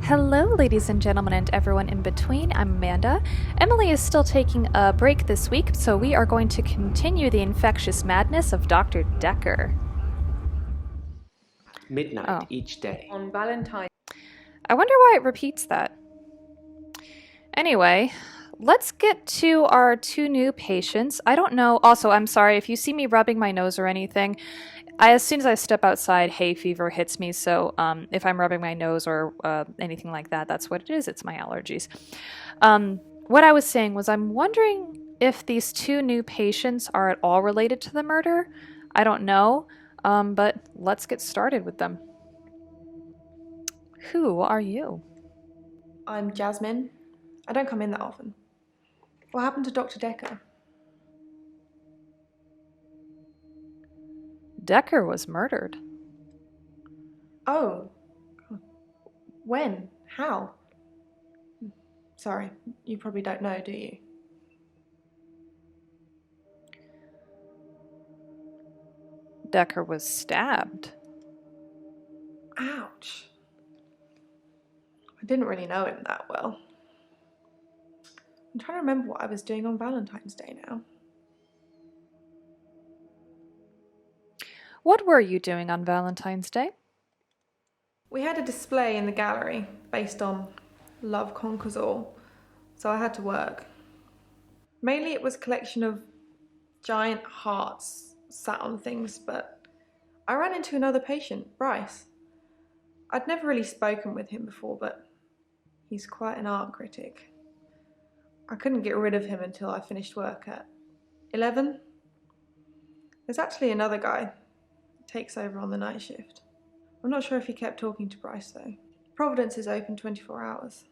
Hello, ladies and gentlemen, and everyone in between. I'm Amanda. Emily is still taking a break this week, so we are going to continue the infectious madness of Dr. Dekker. Midnight each day. On Valentine's. I wonder why it repeats that. Anyway, let's get to our two new patients. I don't know. Also, I'm sorry if you see me rubbing my nose or anything. As soon as I step outside, hay fever hits me, so if I'm rubbing my nose or anything like that, that's what it is. It's my allergies. What I was saying was I'm wondering if these two new patients are at all related to the murder. I don't know, but let's get started with them. Who are you? I'm Jasmine. I don't come in that often. What happened to Dr. Dekker? Dekker was murdered. Oh. When? How? Sorry, you probably don't know, do you? Dekker was stabbed. Ouch. I didn't really know him that well. I'm trying to remember what I was doing on Valentine's Day now. What were you doing on Valentine's Day? We had a display in the gallery based on Love Conquers All, so I had to work. Mainly it was a collection of giant hearts sat on things, but I ran into another patient, Bryce. I'd never really spoken with him before, but he's quite an art critic. I couldn't get rid of him until I finished work at 11. There's actually another guy who takes over on the night shift. I'm not sure if he kept talking to Bryce though. Providence is open 24 hours.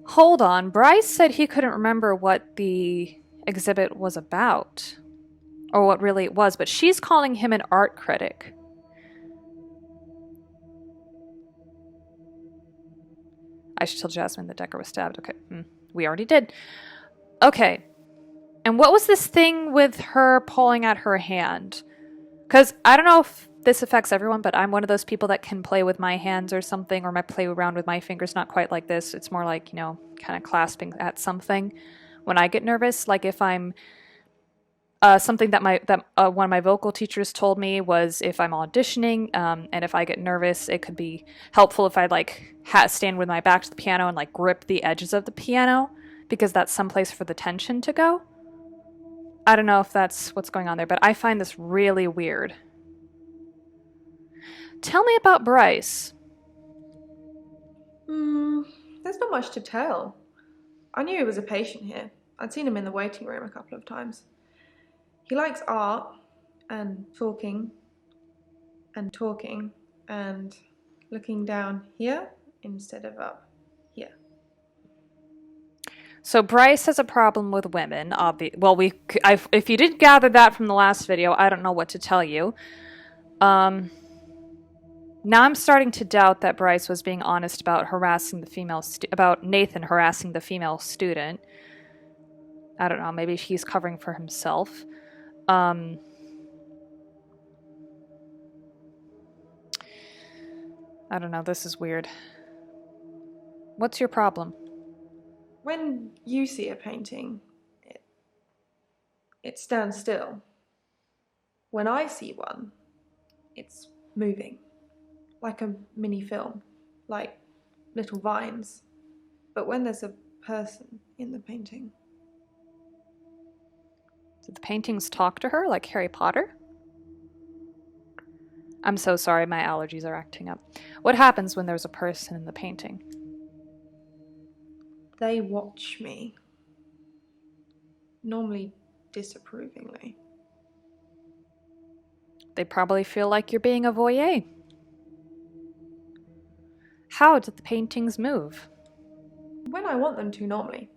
Hold on, Bryce said he couldn't remember what the exhibit was about, or what really it was, but she's calling him an art critic. I should tell Jasmine that Dekker was stabbed. Okay, we already did. Okay, and what was this thing with her pulling at her hand? Because I don't know if this affects everyone, but I'm one of those people that can play with my hands or something, or play around with my fingers, not quite like this. It's more like, kind of clasping at something when I get nervous. Like if I'm something that one of my vocal teachers told me was if I'm auditioning and if I get nervous, it could be helpful if I stand with my back to the piano and grip the edges of the piano, because that's someplace for the tension to go. I don't know if that's what's going on there, but I find this really weird. Tell me about Bryce. There's not much to tell. I knew he was a patient here. I'd seen him in the waiting room a couple of times. He likes art and talking and looking down here instead of up here. So Bryce has a problem with women. If you didn't gather that from the last video, I don't know what to tell you. Now I'm starting to doubt that Bryce was being honest about about Nathan harassing the female student. I don't know. Maybe he's covering for himself. I don't know. This is weird. What's your problem? When you see a painting, it stands still. When I see one, it's moving, like a mini film, like little vines. But when there's a person in the painting... Did the paintings talk to her like Harry Potter? I'm so sorry, my allergies are acting up. What happens when there's a person in the painting? They watch me. Normally disapprovingly. They probably feel like you're being a voyeur. How did the paintings move? When I want them to, normally.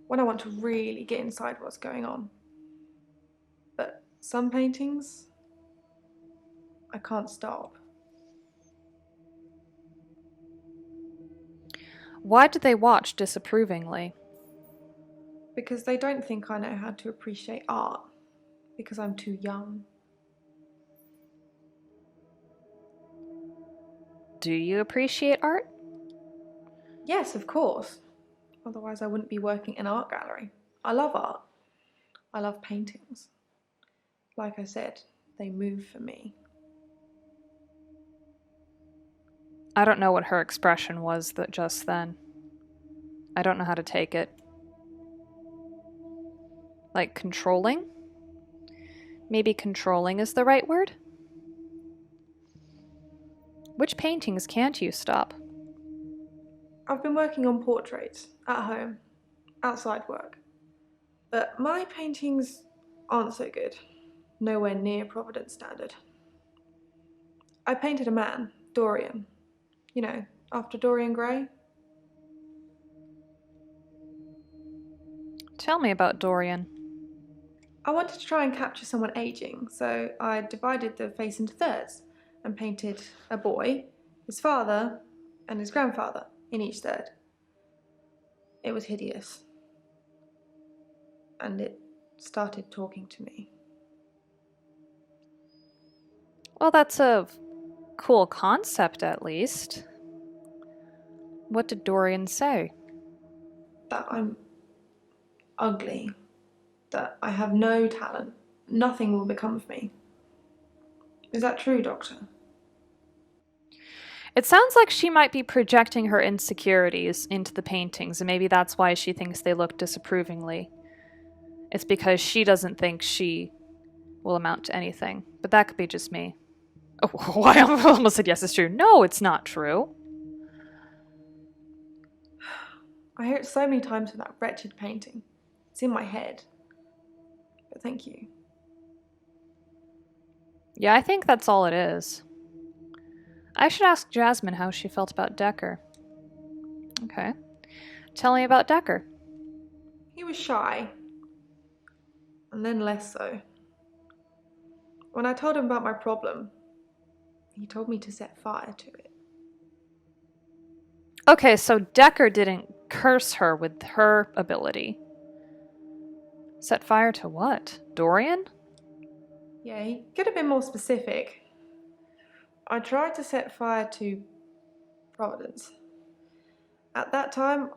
When I want to really get inside what's going on. But some paintings, I can't stop. Why did they watch disapprovingly? Because they don't think I know how to appreciate art. Because I'm too young. Do you appreciate art? Yes, of course. Otherwise, I wouldn't be working in an art gallery. I love art. I love paintings. Like I said, they move for me. I don't know what her expression was just then. I don't know how to take it. Like controlling? Maybe controlling is the right word? Which paintings can't you stop? I've been working on portraits at home, outside work. But my paintings aren't so good. Nowhere near Providence standard. I painted a man, Dorian. You know, after Dorian Gray. Tell me about Dorian. I wanted to try and capture someone aging, so I divided the face into thirds and painted a boy, his father, and his grandfather in each third. It was hideous. And it started talking to me. Well, that's a cool concept, at least. What did Dorian say? That I'm ugly, that I have no talent, nothing will become of me. Is that true, Doctor? It sounds like she might be projecting her insecurities into the paintings, and maybe that's why she thinks they look disapprovingly. It's because she doesn't think she will amount to anything. But that could be just me. Oh, I almost said yes, it's true. No, it's not true. I hear it so many times with that wretched painting. It's in my head. But thank you. Yeah, I think that's all it is. I should ask Jasmine how she felt about Dekker. Okay. Tell me about Dekker. He was shy. And then less so. When I told him about my problem, he told me to set fire to it. Okay, so Dekker didn't curse her with her ability. Set fire to what? Dorian? Yeah, he could have been more specific. I tried to set fire to Providence. At that time,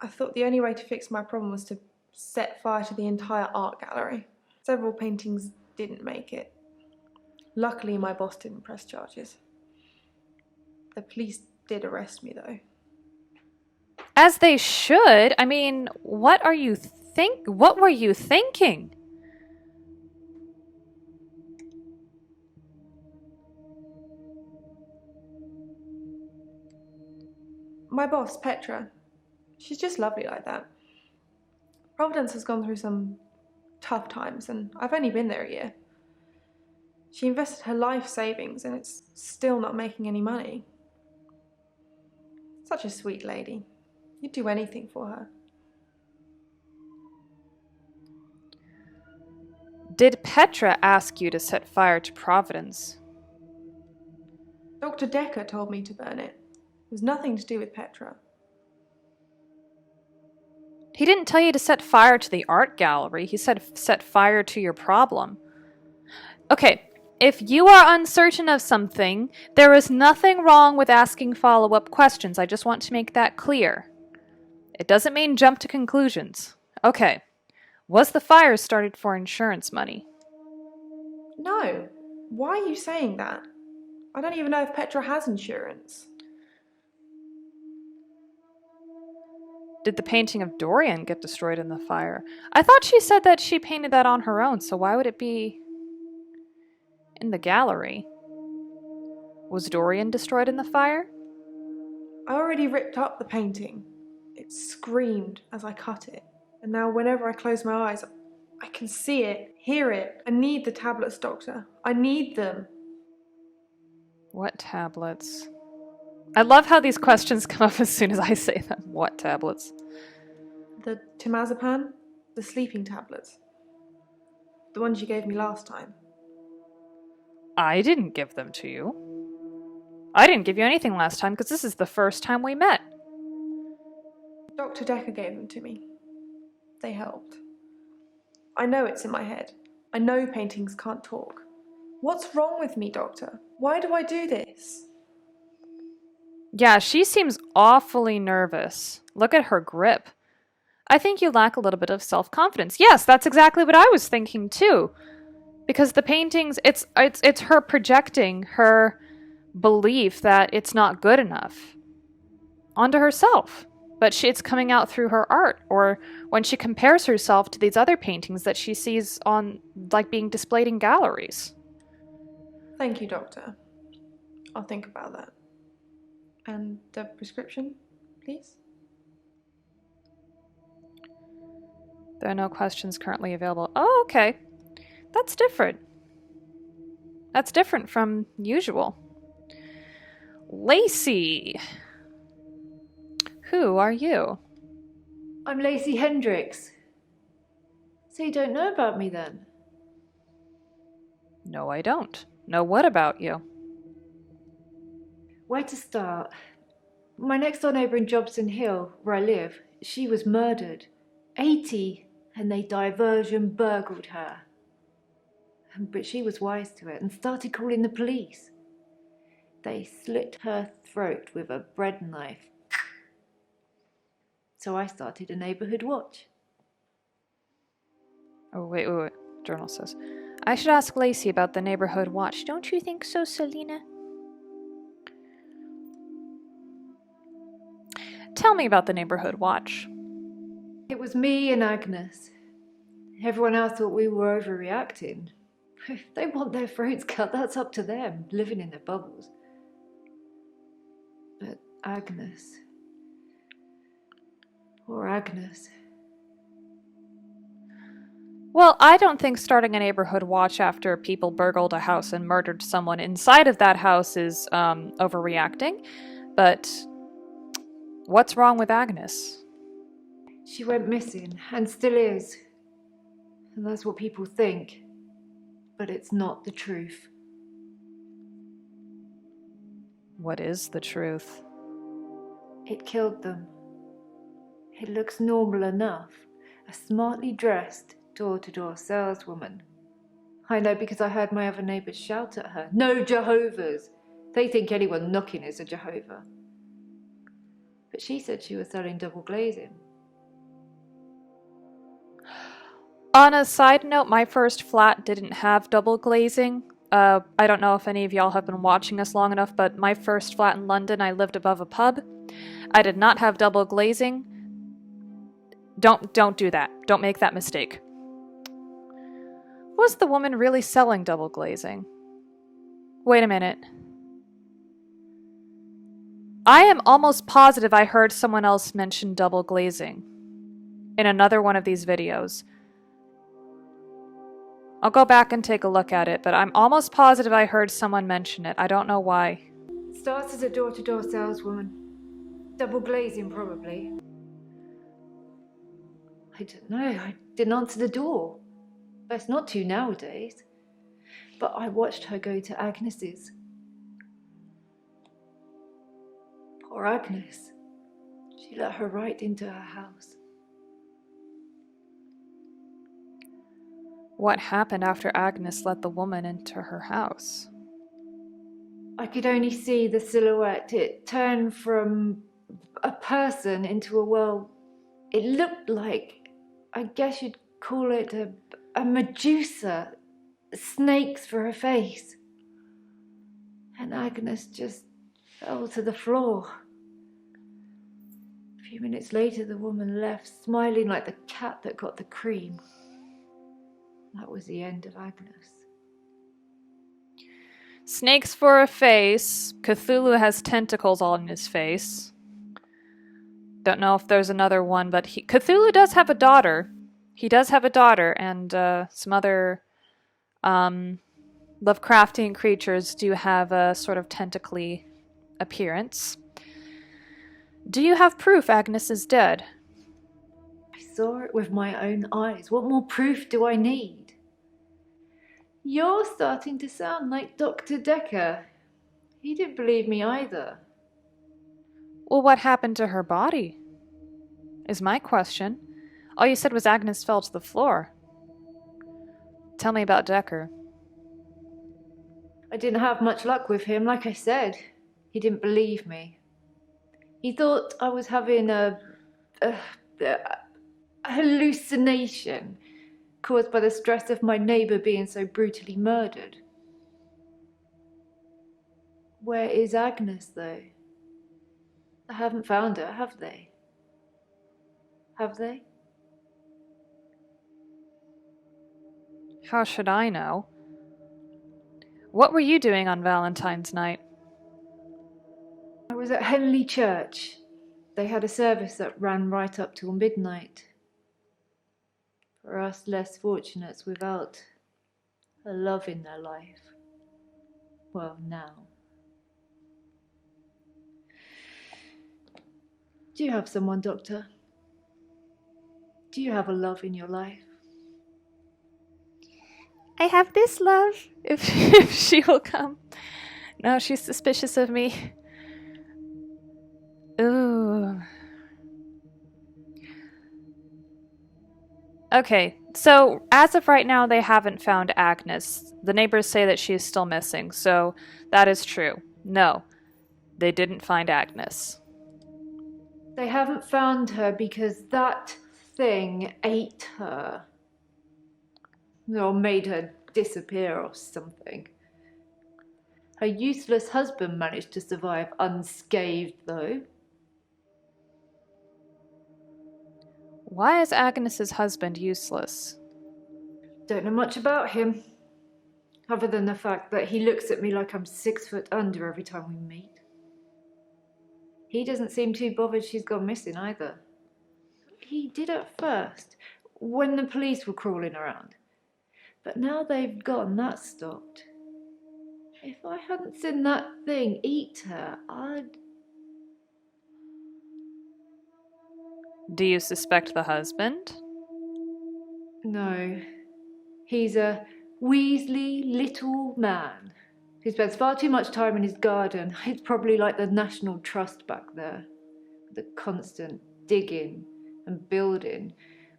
I thought the only way to fix my problem was to set fire to the entire art gallery. Several paintings didn't make it. Luckily, my boss didn't press charges. The police did arrest me, though. As they should. I mean, what were you thinking? My boss, Petra, she's just lovely like that. Providence has gone through some tough times, and I've only been there a year. She invested her life savings, and it's still not making any money. Such a sweet lady. You'd do anything for her. Did Petra ask you to set fire to Providence? Dr. Dekker told me to burn it. It was nothing to do with Petra. He didn't tell you to set fire to the art gallery. He said set fire to your problem. Okay, if you are uncertain of something, there is nothing wrong with asking follow-up questions. I just want to make that clear. It doesn't mean jump to conclusions. Okay. Was the fire started for insurance money? No. Why are you saying that? I don't even know if Petra has insurance. Did the painting of Dorian get destroyed in the fire? I thought she said that she painted that on her own, so why would it be in the gallery? Was Dorian destroyed in the fire? I already ripped up the painting. It screamed as I cut it. And now whenever I close my eyes, I can see it, hear it. I need the tablets, Doctor. I need them. What tablets? I love how these questions come up as soon as I say them. What tablets? The temazepam, the sleeping tablets. The ones you gave me last time. I didn't give them to you. I didn't give you anything last time because this is the first time we met. Dr. Dekker gave them to me. They helped. I know it's in my head. I know paintings can't talk. What's wrong with me, Doctor? Why do I do this? Yeah, she seems awfully nervous. Look at her grip. I think you lack a little bit of self-confidence. Yes, that's exactly what I was thinking too. Because the paintings, it's her projecting her belief that it's not good enough onto herself. But it's coming out through her art, or when she compares herself to these other paintings that she sees on, like, being displayed in galleries. Thank you, Doctor. I'll think about that. And the prescription, please? There are no questions currently available. Oh, okay. That's different. That's different from usual. Lacey! Who are you? I'm Lacey Hendricks. So you don't know about me then? No, I don't. No, what about you? Where to start? My next door neighbour in Jobson Hill, where I live, she was murdered. 80, and they diversion burgled her. But she was wise to it and started calling the police. They slit her throat with a bread knife. So I started a neighbourhood watch. Oh, wait. Journal says. I should ask Lacey about the neighborhood watch. Don't you think so, Selena? Tell me about the neighborhood watch. It was me and Agnes. Everyone else thought we were overreacting. If they want their throats cut, that's up to them, living in their bubbles. But Agnes... Poor Agnes. Well, I don't think starting a neighborhood watch after people burgled a house and murdered someone inside of that house is overreacting. But what's wrong with Agnes? She went missing, and still is. And that's what people think. But it's not the truth. What is the truth? It killed them. It looks normal enough. A smartly dressed, door-to-door saleswoman. I know because I heard my other neighbours shout at her. No Jehovah's! They think anyone knocking is a Jehovah. But she said she was selling double glazing. On a side note, my first flat didn't have double glazing. I don't know if any of y'all have been watching us long enough, but my first flat in London, I lived above a pub. I did not have double glazing. Don't do that. Don't make that mistake. Was the woman really selling double glazing? Wait a minute. I am almost positive I heard someone else mention double glazing in another one of these videos. I'll go back and take a look at it, but I'm almost positive I heard someone mention it. I don't know why. Starts as a door-to-door saleswoman. Double glazing, probably. I don't know. I didn't answer the door. Best not to nowadays. But I watched her go to Agnes's. Poor Agnes. She let her right into her house. What happened after Agnes let the woman into her house? I could only see the silhouette. It turned from a person into it looked like, I guess you'd call it a Medusa. Snakes for her face. And Agnes just fell to the floor. A few minutes later, the woman left, smiling like the cat that got the cream. That was the end of Agnes. Snakes for a face. Cthulhu has tentacles on his face. Don't know if there's another one, but Cthulhu does have a daughter. He does have a daughter, and some other Lovecraftian creatures do have a sort of tentacly appearance. Do you have proof Agnes is dead? I saw it with my own eyes. What more proof do I need? You're starting to sound like Dr.Dekker. He didn't believe me either. Well, what happened to her body? Is my question. All you said was Agnes fell to the floor. Tell me about Dekker. I didn't have much luck with him, like I said. He didn't believe me. He thought I was having a hallucination caused by the stress of my neighbour being so brutally murdered. Where is Agnes, though? I haven't found her, have they? Have they? How should I know? What were you doing on Valentine's night? I was at Henley Church. They had a service that ran right up till midnight. For us less fortunates without a love in their life. Well, now. Do you have someone, Doctor? Do you have a love in your life? I have this love, if she will come. No, she's suspicious of me. Ooh. Okay, so as of right now, they haven't found Agnes. The neighbors say that she is still missing, so that is true. No, they didn't find Agnes. They haven't found her because that thing ate her. Or made her disappear or something. Her useless husband managed to survive unscathed, though. Why is Agnes's husband useless? Don't know much about him. Other than the fact that he looks at me like I'm 6 foot under every time we meet. He doesn't seem too bothered she's gone missing either. He did at first, when the police were crawling around. But now they've gone, that's stopped. If I hadn't seen that thing eat her, I'd... Do you suspect the husband? No. He's a weaselly little man. He spends far too much time in his garden. It's probably like the National Trust back there. The constant digging and building,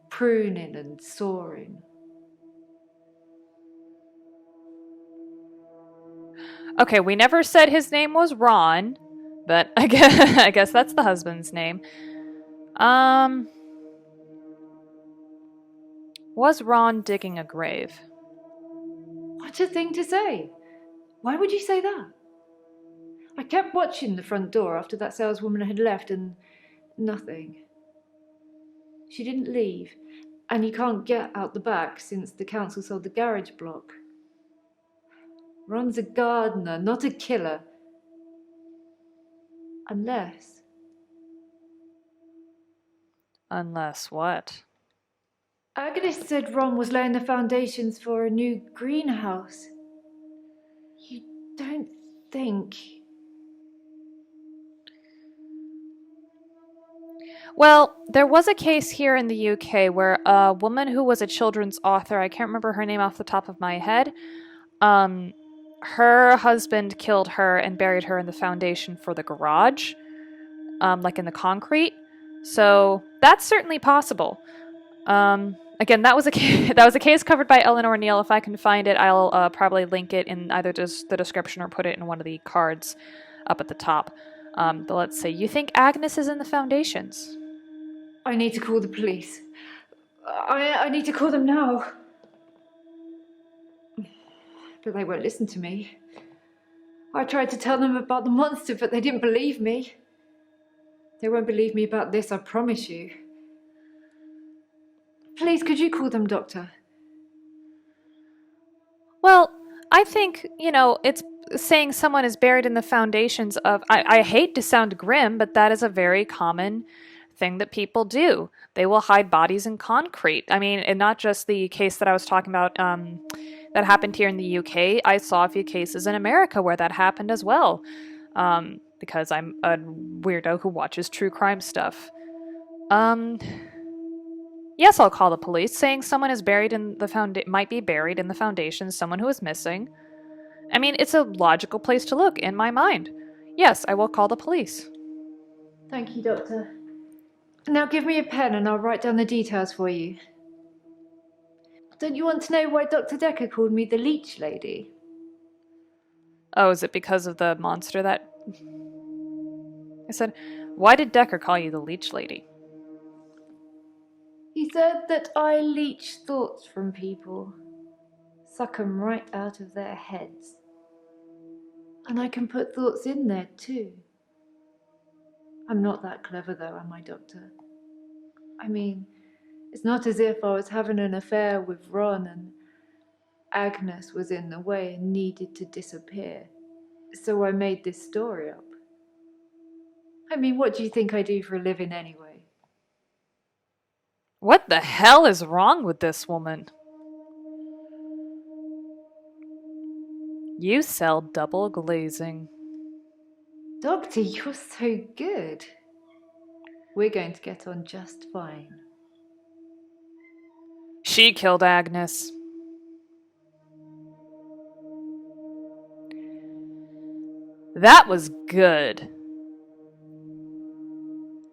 pruning and sawing. Okay, we never said his name was Ron, but I guess that's the husband's name. Was Ron digging a grave? What a thing to say! Why would you say that? I kept watching the front door after that saleswoman had left and nothing. She didn't leave, and you can't get out the back since the council sold the garage block. Ron's a gardener, not a killer. Unless... Unless what? Agnes said Ron was laying the foundations for a new greenhouse. You don't think... Well, there was a case here in the UK where a woman who was a children's author, I can't remember her name off the top of my head, her husband killed her and buried her in the foundation for the garage, like in the concrete. So that's certainly possible. Again, that was a case covered by Eleanor Neal. If I can find it, I'll probably link it in either just the description or put it in one of the cards up at the top. But let's see. You think Agnes is in the foundations? I need to call the police. I need to call them now. But they won't listen to me. I tried to tell them about the monster, but they didn't believe me. They won't believe me about this, I promise you. Please, could you call them, Doctor? Well, I think, it's saying someone is buried in the foundations of... I hate to sound grim, but that is a very common thing that people do. They will hide bodies in concrete. I mean, and not just the case that I was talking about that happened here in the UK. I saw a few cases in America where that happened as well. Because I'm a weirdo who watches true crime stuff. Yes, I'll call the police, saying someone is buried in the might be buried in the foundation, someone who is missing. I mean, it's a logical place to look in my mind. Yes, I will call the police. Thank you, Doctor. Now give me a pen and I'll write down the details for you. Don't you want to know why Dr. Dekker called me the leech lady? Oh, is it because of the monster that... I said, Why did Dekker call you the leech lady? He said that I leech thoughts from people, suck 'em right out of their heads. And I can put thoughts in there too. I'm not that clever though, am I, Doctor? I mean, it's not as if I was having an affair with Ron and Agnes was in the way and needed to disappear. So I made this story up. I mean, what do you think I do for a living anyway? What the hell is wrong with this woman? You sell double glazing. Doctor, you're so good. We're going to get on just fine. She killed Agnes. That was good.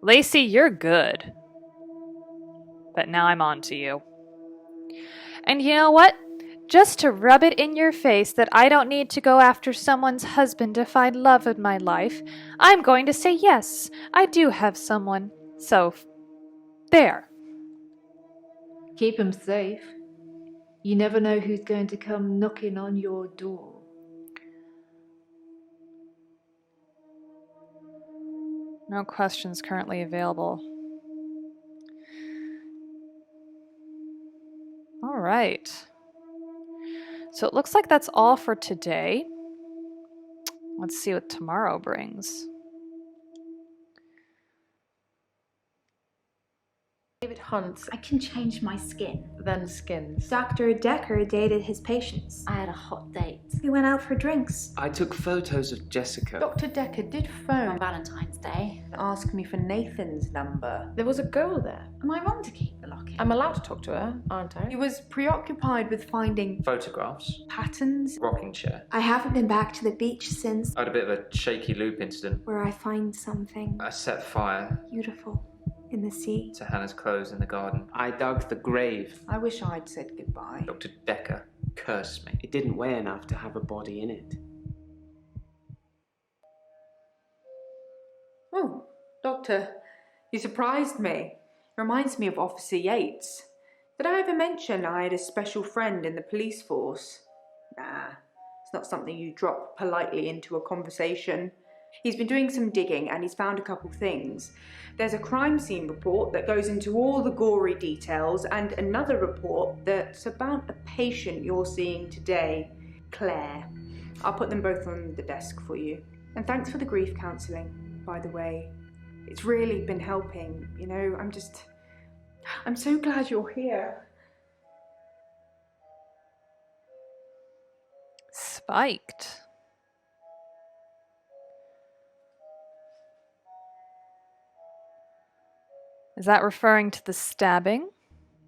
Lacey, you're good. But now I'm on to you. And you know what? Just to rub it in your face that I don't need to go after someone's husband to find love in my life, I'm going to say yes, I do have someone. So, there. Keep him safe. You never know who's going to come knocking on your door. No questions currently available. All right. So it looks like that's all for today. Let's see what tomorrow brings. David Hunt, I can change my skin. then Skins. Dr. Dekker dated his patients. I had a hot date. We went out for drinks. I took photos of Jessica. Dr. Dekker did phone On Valentine's Day. and ask me for Nathan's number. There was a girl there. Am I wrong to keep the locket? I'm allowed to talk to her, aren't I? He was preoccupied with finding Photographs. patterns. Rocking chair. I haven't been back to the beach since I had a bit of a shaky loop incident. where I find something I set fire beautiful in the sea. to Hannah's clothes in the garden. I dug the grave. I wish I'd said goodbye. Dr. Dekker cursed me. It didn't weigh enough to have a body in it. Oh, Doctor, you surprised me. Reminds me of Officer Yates. Did I ever mention I had a special friend in the police force? Nah, it's not something you drop politely into a conversation. He's been doing some digging and he's found a couple things. There's a crime scene report that goes into all the gory details and another report that's about a patient you're seeing today, Claire. I'll put them both on the desk for you. And thanks for the grief counselling, by the way. It's really been helping, you know, I'm so glad you're here. Spiked. Is that referring to the stabbing?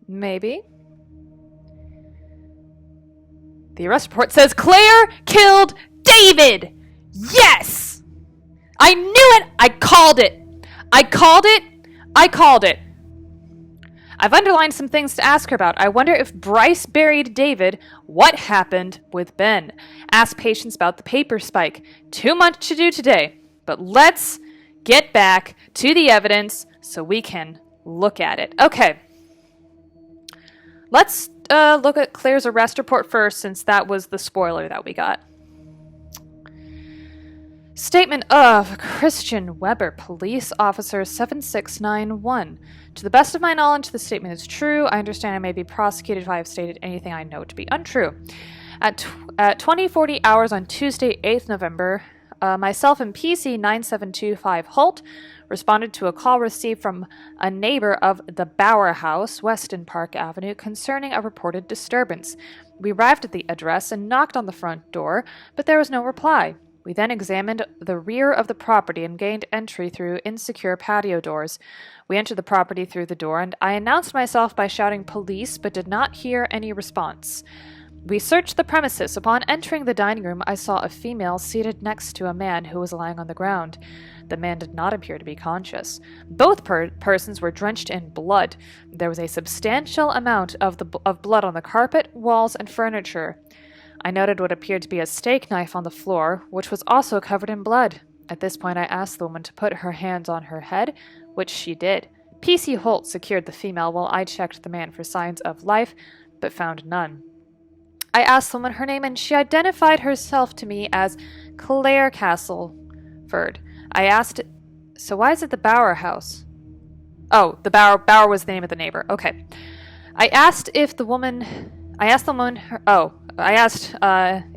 Maybe. The arrest report says Claire killed David! Yes! I knew it! I called it! I called it! I called it! I've underlined some things to ask her about. I wonder if Bryce buried David. What happened with Ben? Ask patients about the paper spike. Too much to do today. But let's get back to the evidence so we can look at it. Okay. Let's look at Claire's arrest report first, since that was the spoiler that we got. Statement of Christian Weber, Police Officer 7691. To the best of my knowledge, the statement is true. I understand I may be prosecuted if I have stated anything I know to be untrue. At 20:40 hours on Tuesday, 8th November, myself and PC 9725 Holt responded to a call received from a neighbor of the Bauer House, Weston Park Avenue, concerning a reported disturbance. We arrived at the address and knocked on the front door, but there was no reply. We then examined the rear of the property and gained entry through insecure patio doors. We entered the property through the door, and I announced myself by shouting police, but did not hear any response. We searched the premises. Upon entering the dining room, I saw a female seated next to a man who was lying on the ground. The man did not appear to be conscious. Both persons were drenched in blood. There was a substantial amount of blood on the carpet, walls, and furniture. I noted what appeared to be a steak knife on the floor, which was also covered in blood. At this point, I asked the woman to put her hands on her head, which she did. P.C. Holt secured the female while I checked the man for signs of life, but found none. I asked the woman her name, and she identified herself to me as Claire Castleford. I asked, so why is it the Bower house? Oh, the Bower was the name of the neighbor. Okay. I asked if the woman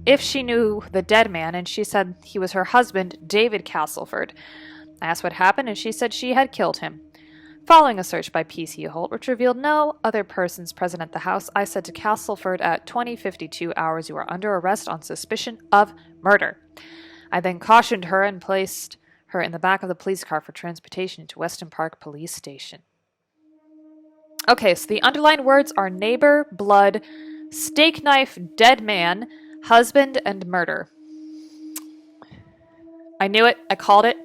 if she knew the dead man, and she said he was her husband, David Castleford. I asked what happened, and she said she had killed him. Following a search by P.C. Holt, which revealed no other persons present at the house, I said to Castleford at 20:52 hours, you are under arrest on suspicion of murder. I then cautioned her and placed her in the back of the police car for transportation to Weston Park Police Station. Okay, so the underlined words are neighbor, blood, steak knife, dead man, husband, and murder. I knew it. I called it.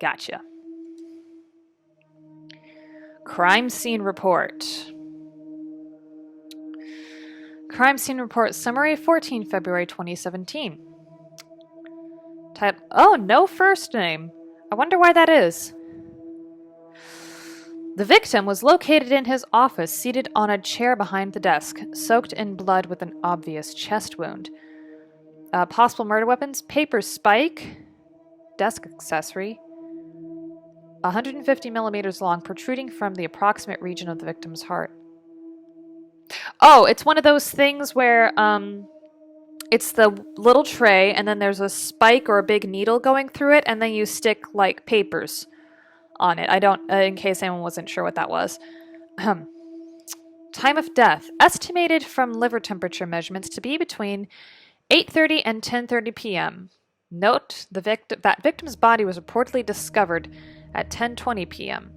Gotcha. Crime scene report. Crime scene report summary, 14 February 2017. Type, oh, no first name. I wonder why that is. The victim was located in his office, seated on a chair behind the desk, soaked in blood with an obvious chest wound. Possible murder weapons, paper spike, desk accessory, 150 millimeters long, protruding from the approximate region of the victim's heart. Oh, it's one of those things where it's the little tray, and then there's a spike or a big needle going through it, and then you stick, like, papers on it. I don't, in case anyone wasn't sure what that was. Time of death, estimated from liver temperature measurements to be between 8:30 and 10:30 p.m. Note that victim's body was reportedly discovered at 10:20 p.m.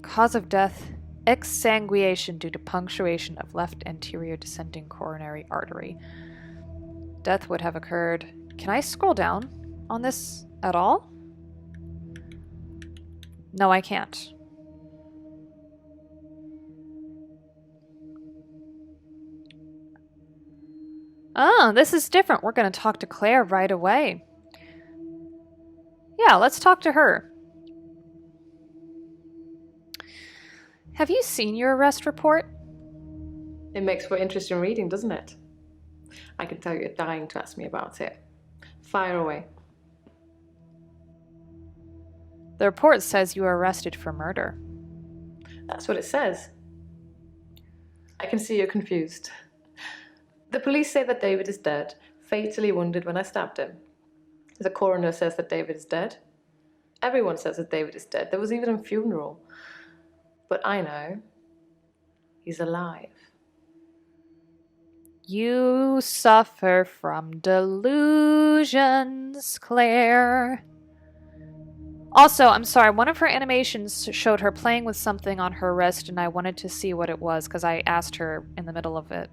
Cause of death, exsanguination due to punctuation of left anterior descending coronary artery. Death would have occurred. Can I scroll down on this at all? No, I can't. Oh, this is different. We're going to talk to Claire right away. Yeah, let's talk to her. Have you seen your arrest report? It makes for interesting reading, doesn't it? I can tell you're dying to ask me about it. Fire away. The report says you were arrested for murder. That's what it says. I can see you're confused. The police say that David is dead, fatally wounded when I stabbed him. The coroner says that David is dead. Everyone says that David is dead. There was even a funeral. But I know he's alive. You suffer from delusions, Claire. Also, I'm sorry, one of her animations showed her playing with something on her wrist, and I wanted to see what it was because I asked her in the middle of it.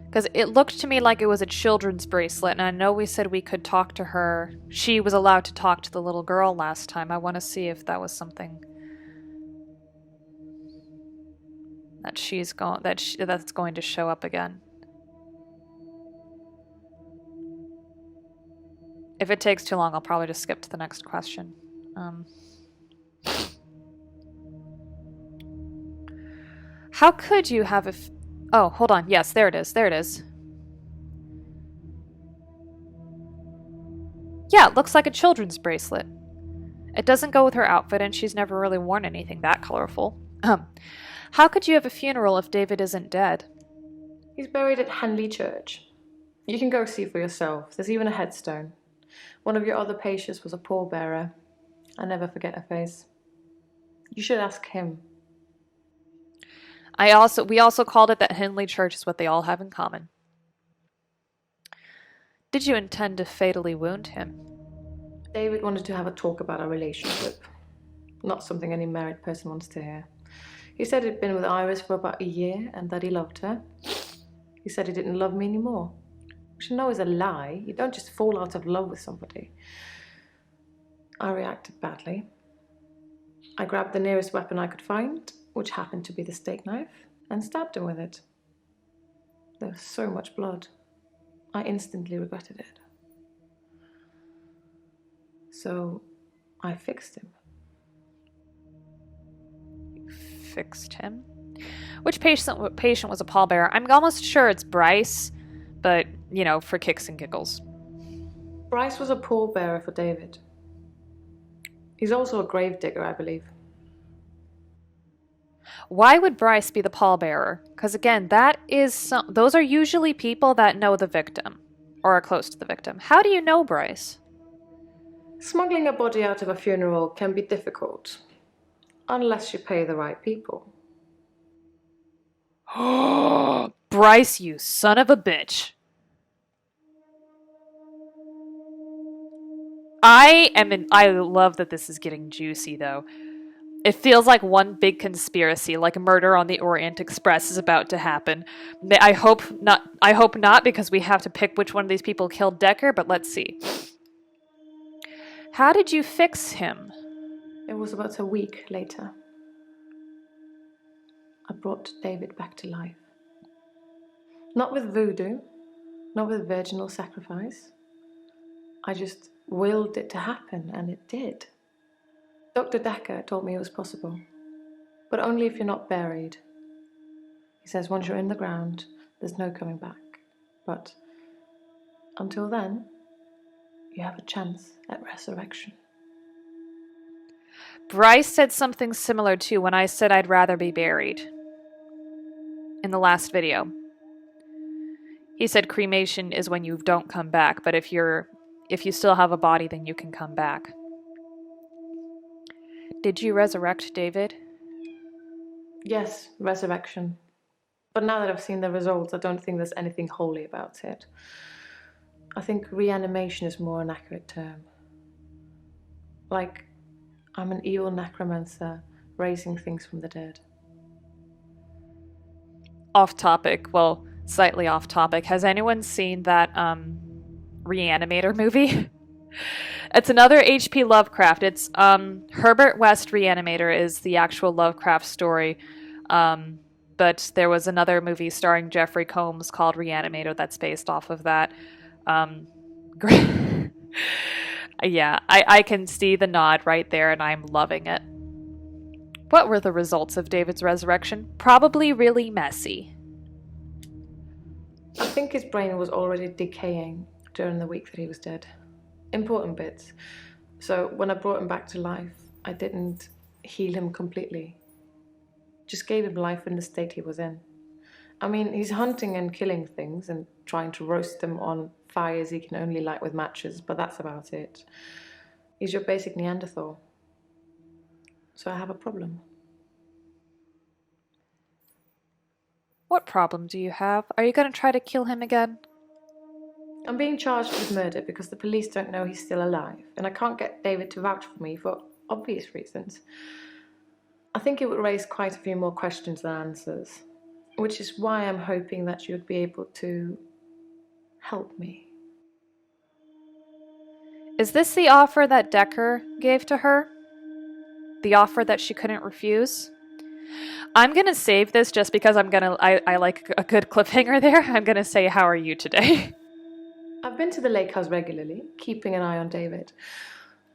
Because it looked to me like it was a children's bracelet, and I know we said we could talk to her. She was allowed to talk to the little girl last time. I want to see if that was something that that's going to show up again. If it takes too long, I'll probably just skip to the next question. How could you have oh, hold on. Yes, there it is. There it is. Yeah, it looks like a children's bracelet. It doesn't go with her outfit, and she's never really worn anything that colorful. How could you have a funeral if David isn't dead? He's buried at Henley Church. You can go see for yourself. There's even a headstone. One of your other patients was a pallbearer. I never forget her face. You should ask him. We also called it that Henley Church is what they all have in common. Did you intend to fatally wound him? David wanted to have a talk about our relationship. Not something any married person wants to hear. He said he'd been with Iris for about a year and that he loved her. He said he didn't love me anymore. Which I know is a lie. You don't just fall out of love with somebody. I reacted badly. I grabbed the nearest weapon I could find, which happened to be the steak knife, and stabbed him with it. There was so much blood. I instantly regretted it. So I fixed him. Fixed him? Which patient was a pallbearer? I'm almost sure it's Bryce, but, you know, for kicks and giggles. Bryce was a pallbearer for David. He's also a gravedigger, I believe. Why would Bryce be the pallbearer? Because again, those are usually people that know the victim or are close to the victim. How do you know Bryce? Smuggling a body out of a funeral can be difficult, unless you pay the right people. Bryce, you son of a bitch. I love that this is getting juicy, though. It feels like one big conspiracy, like a murder on the Orient Express is about to happen. I hope not, because we have to pick which one of these people killed Dekker, but let's see. How did you fix him? It was about a week later. I brought David back to life. Not with voodoo, not with virginal sacrifice. I just willed it to happen, and it did. Dr.Dekker told me it was possible, but only if you're not buried. He says once you're in the ground, there's no coming back. But until then, you have a chance at resurrection. Bryce said something similar too when I said I'd rather be buried. In the last video. He said cremation is when you don't come back, but if you still have a body, then you can come back. Did you resurrect David? Yes, resurrection. But now that I've seen the results, I don't think there's anything holy about it. I think reanimation is more an accurate term. Like, I'm an evil necromancer raising things from the dead. Off topic, well, slightly off topic. Has anyone seen that Reanimator movie? It's another H.P. Lovecraft. It's Herbert West Reanimator is the actual Lovecraft story. But there was another movie starring Jeffrey Combs called Reanimator that's based off of that. Yeah, I can see the nod right there, and I'm loving it. What were the results of David's resurrection? Probably really messy. I think his brain was already decaying during the week that he was dead. Important bits. So when I brought him back to life, I didn't heal him completely. Just gave him life in the state he was in. I mean, he's hunting and killing things and trying to roast them on fires he can only light with matches, but that's about it. He's your basic Neanderthal. So I have a problem. What problem do you have? Are you going to try to kill him again? I'm being charged with murder because the police don't know he's still alive, and I can't get David to vouch for me for obvious reasons. I think it would raise quite a few more questions than answers, which is why I'm hoping that you'd be able to help me. Is this the offer that Dekker gave to her? The offer that she couldn't refuse? I'm going to save this just because I like a good cliffhanger there. I'm going to say, how are you today? I've been to the lake house regularly, keeping an eye on David.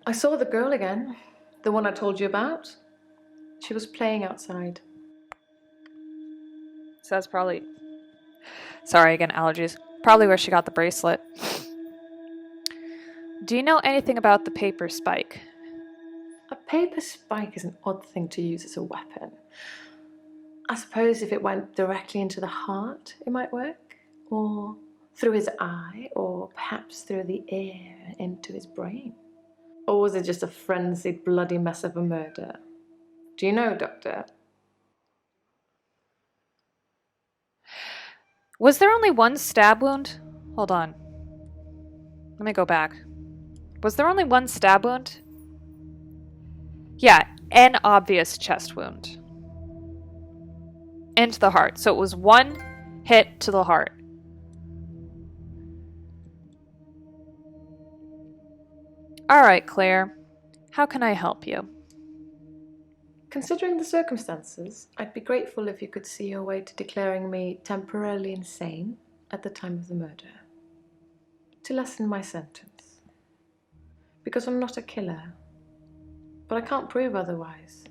I saw the girl again, the one I told you about. She was playing outside. So that's probably... Sorry, again, allergies. Probably where she got the bracelet. Do you know anything about the paper spike? A paper spike is an odd thing to use as a weapon. I suppose if it went directly into the heart, it might work. Or through his eye, or perhaps through the ear into his brain. Or was it just a frenzied, bloody mess of a murder? Do you know, Doctor? Was there only one stab wound? Hold on. Let me go back. Was there only one stab wound? Yeah, an obvious chest wound. Into the heart. So it was one hit to the heart. Alright, Claire. How can I help you? Considering the circumstances, I'd be grateful if you could see your way to declaring me temporarily insane at the time of the murder. To lessen my sentence. Because I'm not a killer. But I can't prove otherwise.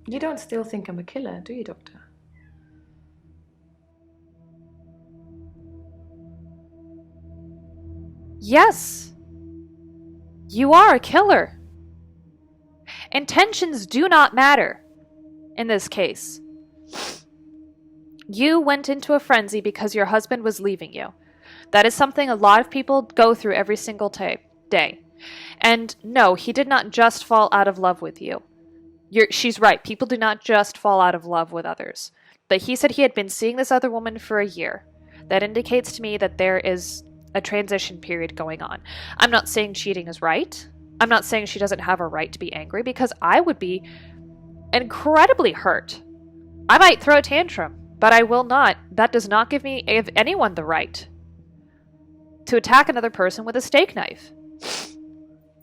You don't still think I'm a killer, do you, Doctor? Yes. You are a killer. Intentions do not matter in this case. You went into a frenzy because your husband was leaving you. That is something a lot of people go through every single day. And no, he did not just fall out of love with you. She's right. People do not just fall out of love with others. But he said he had been seeing this other woman for a year. That indicates to me that there is a transition period going on. I'm not saying cheating is right. I'm not saying she doesn't have a right to be angry, because I would be incredibly hurt. I might throw a tantrum, but I will not. That does not give anyone the right to attack another person with a steak knife.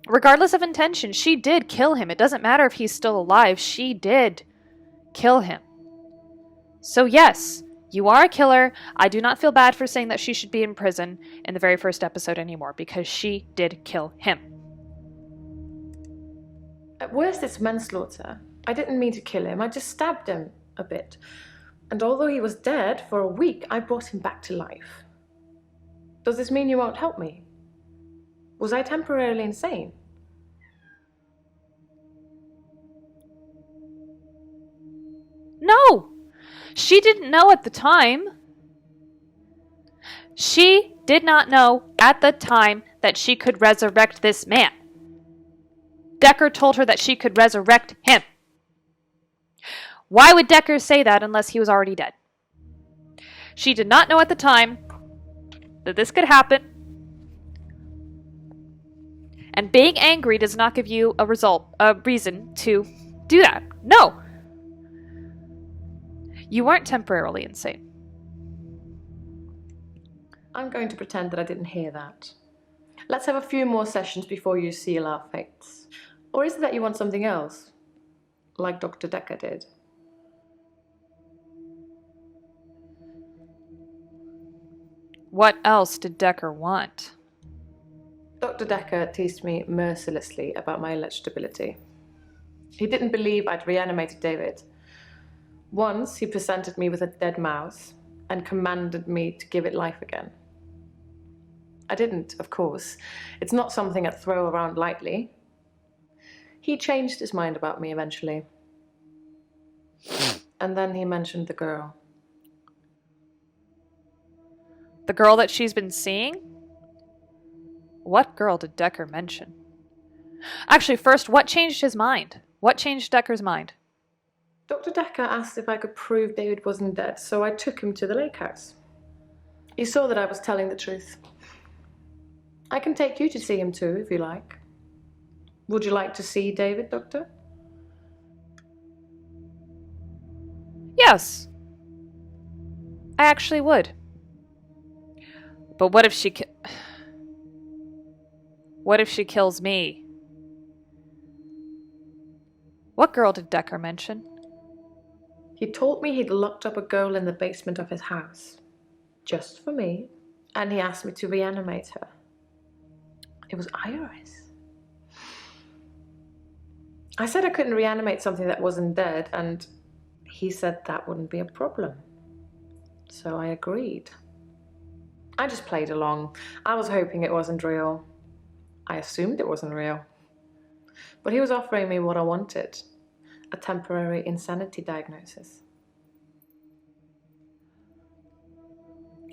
Regardless of intention, she did kill him. It doesn't matter if he's still alive. She did kill him. So yes, you are a killer. I do not feel bad for saying that she should be in prison in the very first episode anymore, because she did kill him. At worst, it's manslaughter. I didn't mean to kill him. I just stabbed him a bit. And although he was dead for a week, I brought him back to life. Does this mean you won't help me? Was I temporarily insane? No! She didn't know at the time. She did not know at the time that she could resurrect this man. Dekker told her that she could resurrect him. Why would Dekker say that unless he was already dead? She did not know at the time that this could happen. And being angry does not give you a reason to do that. No. You weren't temporarily insane. I'm going to pretend that I didn't hear that. Let's have a few more sessions before you seal our fates. Or is it that you want something else? Like Dr. Dekker did? What else did Dekker want? Dr. Dekker teased me mercilessly about my electability. He didn't believe I'd reanimated David. Once he presented me with a dead mouse and commanded me to give it life again. I didn't, of course. It's not something I'd throw around lightly. He changed his mind about me eventually. And then he mentioned the girl. The girl that she's been seeing? What girl did Dekker mention? Actually, first, what changed his mind? What changed Dekker's mind? Dr. Dekker asked if I could prove David wasn't dead, so I took him to the lake house. He saw that I was telling the truth. I can take you to see him too, if you like. Would you like to see David, Doctor? Yes. I actually would. But what if she kills me? What girl did Dekker mention? He told me he'd locked up a girl in the basement of his house. Just for me. And he asked me to reanimate her. It was Iris. I said I couldn't reanimate something that wasn't dead, and he said that wouldn't be a problem. So I agreed. I just played along. I was hoping it wasn't real. I assumed it wasn't real. But he was offering me what I wanted. A temporary insanity diagnosis.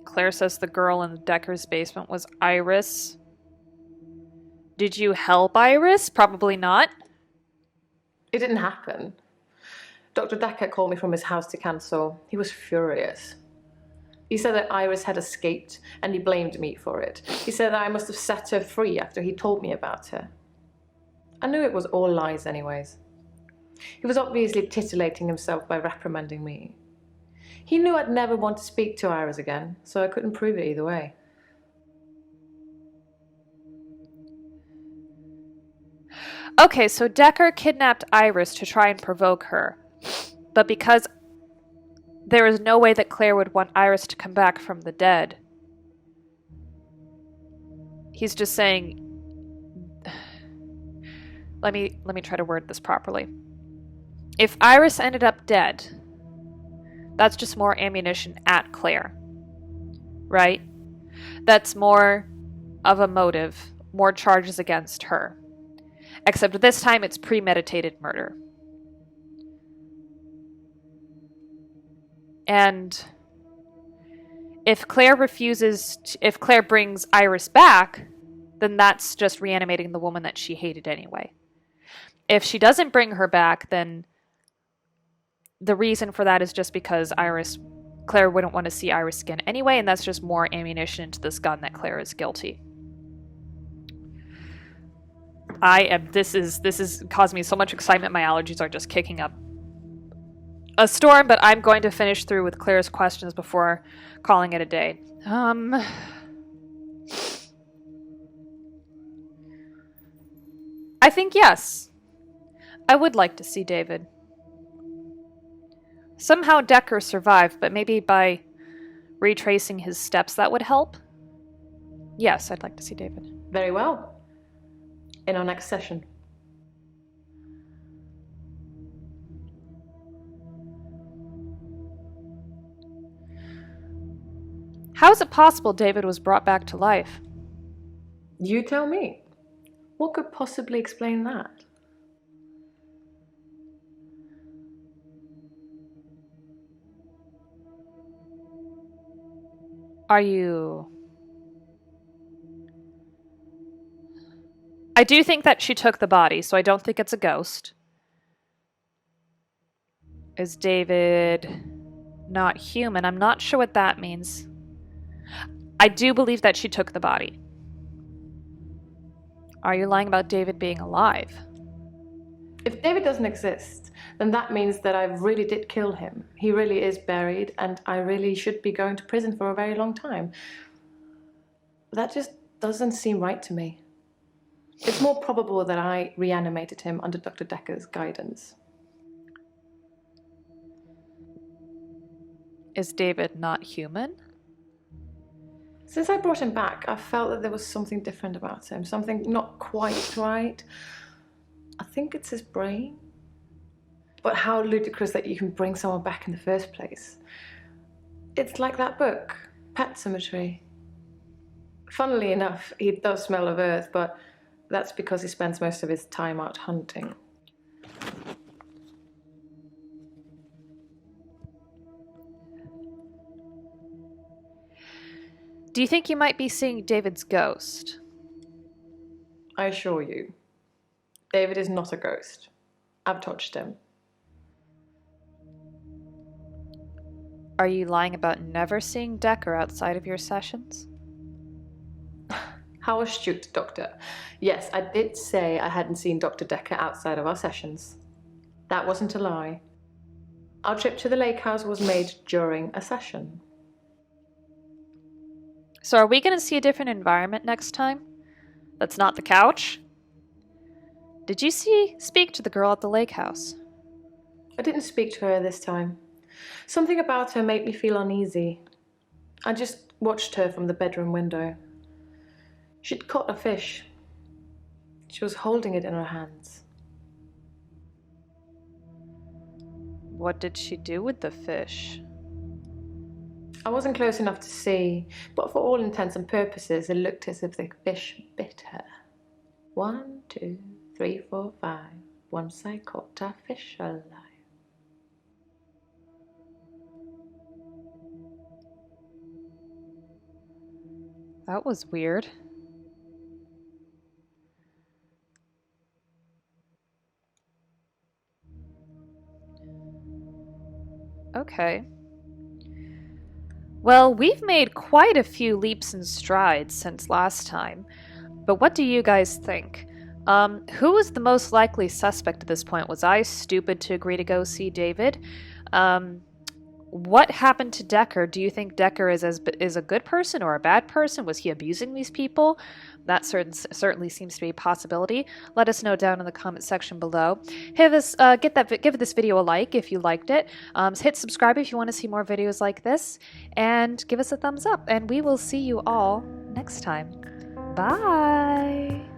Claire says the girl in the Dekker's basement was Iris. Did you help Iris? Probably not. It didn't happen. Dr. Dekker called me from his house to cancel. He was furious. He said that Iris had escaped, and he blamed me for it. He said that I must have set her free after he told me about her. I knew it was all lies anyways. He was obviously titillating himself by reprimanding me. He knew I'd never want to speak to Iris again, so I couldn't prove it either way. Okay, so Dekker kidnapped Iris to try and provoke her. But because there is no way that Claire would want Iris to come back from the dead. He's just saying... Let me try to word this properly. If Iris ended up dead, that's just more ammunition at Claire. Right? That's more of a motive, more charges against her. Except this time it's premeditated murder. And if Claire if Claire brings Iris back, then that's just reanimating the woman that she hated anyway. If she doesn't bring her back, then the reason for that is just because Claire wouldn't want to see Iris again anyway, and that's just more ammunition to this gun that Claire is guilty. This is causing me so much excitement, my allergies are just kicking up a storm, but I'm going to finish through with Claire's questions before calling it a day. I think yes. I would like to see David. Somehow Dekker survived, but maybe by retracing his steps that would help. Yes, I'd like to see David. Very well. In our next session. How is it possible David was brought back to life? You tell me. What could possibly explain that? Are you... I do think that she took the body, so I don't think it's a ghost. Is David not human? I'm not sure what that means. I do believe that she took the body. Are you lying about David being alive? If David doesn't exist, then that means that I really did kill him. He really is buried, and I really should be going to prison for a very long time. That just doesn't seem right to me. It's more probable that I reanimated him under Dr. Dekker's guidance. Is David not human? Since I brought him back, I felt that there was something different about him, something not quite right. I think it's his brain. But how ludicrous that you can bring someone back in the first place. It's like that book, Pet Cemetery. Funnily enough, he does smell of earth, but that's because he spends most of his time out hunting. Do you think you might be seeing David's ghost? I assure you, David is not a ghost. I've touched him. Are you lying about never seeing Dekker outside of your sessions? How astute, Doctor. Yes, I did say I hadn't seen Dr. Dekker outside of our sessions. That wasn't a lie. Our trip to the lake house was made during a session. So are we going to see a different environment next time? That's not the couch? Did you speak to the girl at the lake house? I didn't speak to her this time. Something about her made me feel uneasy. I just watched her from the bedroom window. She'd caught a fish. She was holding it in her hands. What did she do with the fish? I wasn't close enough to see, but for all intents and purposes, it looked as if the fish bit her. 1, 2, 3, 4, 5. Once I caught a fish alive. That was weird. Okay. Well, we've made quite a few leaps and strides since last time, but what do you guys think? Who was the most likely suspect at this point? Was I stupid to agree to go see David? What happened to Dekker? Do you think Dekker is a good person or a bad person? Was he abusing these people? that certainly seems to be a possibility. Let us know down in the comment section below. Give this video a like if you liked it. Hit subscribe if you want to see more videos like this, and give us a thumbs up. And we will see you all next time. Bye.